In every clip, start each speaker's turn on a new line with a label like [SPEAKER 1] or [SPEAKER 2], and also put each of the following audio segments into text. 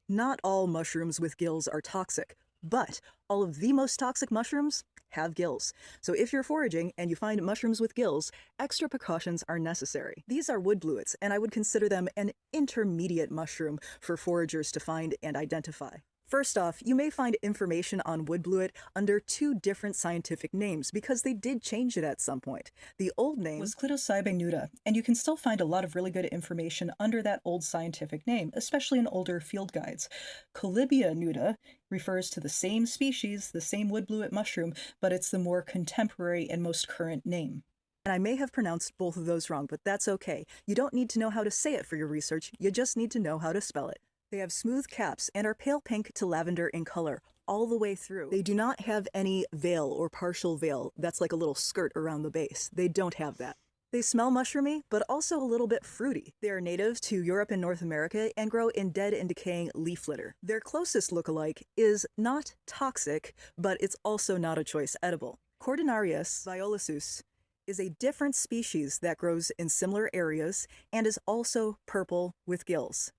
[SPEAKER 1] Not all mushrooms with gills are toxic, but all of the most toxic mushrooms have gills. So if you're foraging and you find mushrooms with gills, extra precautions are necessary. These are wood blewits, and I would consider them an intermediate mushroom for foragers to find and identify. First off, you may find information on wood blewit under two different scientific names because they did change it at some point. The old name was Clitoscibe nuda, and you can still find a lot of really good information under that old scientific name, especially in older field guides. Colibia nuda refers to the same species, the same wood blewit mushroom, but it's the more contemporary and most current name. And I may have pronounced both of those wrong, but that's okay. You don't need to know how to say it for your research, you just need to know how to spell it. They have smooth caps and are pale pink to lavender in color all the way through. They do not have any veil or partial veil that's like a little skirt around the base. They don't have that. They smell mushroomy, but also a little bit fruity. They are native to Europe and North America and grow in dead and decaying leaf litter. Their closest lookalike is not toxic, but it's also not a choice edible. Cordonarius violaceus is a different species that grows in similar areas and is also purple with gills.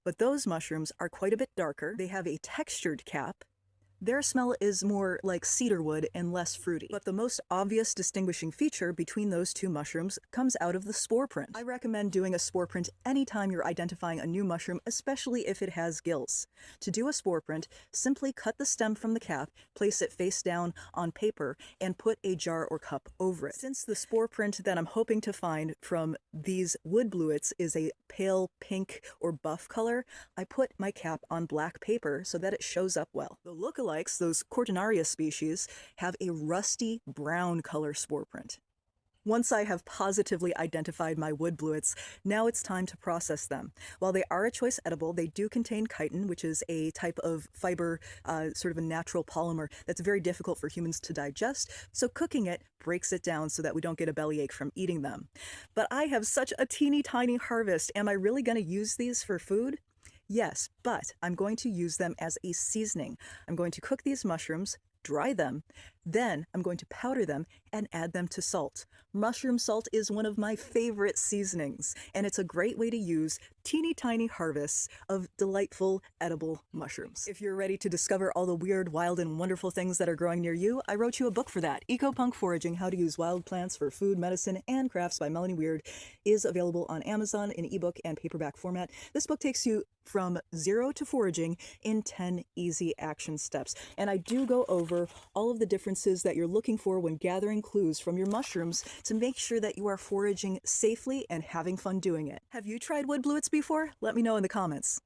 [SPEAKER 1] But those mushrooms are quite a bit darker. They have a textured cap. Their smell is more like cedarwood and less fruity. But the most obvious distinguishing feature between those two mushrooms comes out of the spore print. I recommend doing a spore print anytime you're identifying a new mushroom, especially if it has gills. To do a spore print, simply cut the stem from the cap, place it face down on paper, and put a jar or cup over it. Since the spore print that I'm hoping to find from these wood blewits is a pale pink or buff color, I put my cap on black paper so that it shows up well. The lookalikes, those Cortinaria species, have a rusty brown color spore print. Once I have positively identified my wood blewits, now it's time to process them. While they are a choice edible, they do contain chitin, which is a type of fiber, sort of a natural polymer that's very difficult for humans to digest, so cooking it breaks it down so that we don't get a bellyache from eating them. But I have such a teeny tiny harvest. Am I really going to use these for food? Yes, but I'm going to use them as a seasoning. I'm going to cook these mushrooms, dry them, then I'm going to powder them and add them to salt. Mushroom salt is one of my favorite seasonings, and it's a great way to use teeny tiny harvests of delightful edible mushrooms. If you're ready to discover all the weird, wild, and wonderful things that are growing near you, I wrote you a book for that. Eco-Punk Foraging: How to Use Wild Plants for Food, Medicine, and Crafts by Melanie Weird is available on Amazon in ebook and paperback format. This book takes you from zero to foraging in 10 easy action steps. And I do go over all of the differences that you're looking for when gathering clues from your mushrooms to make sure that you are foraging safely and having fun doing it. Have you tried wood blewits before? Let me know in the comments.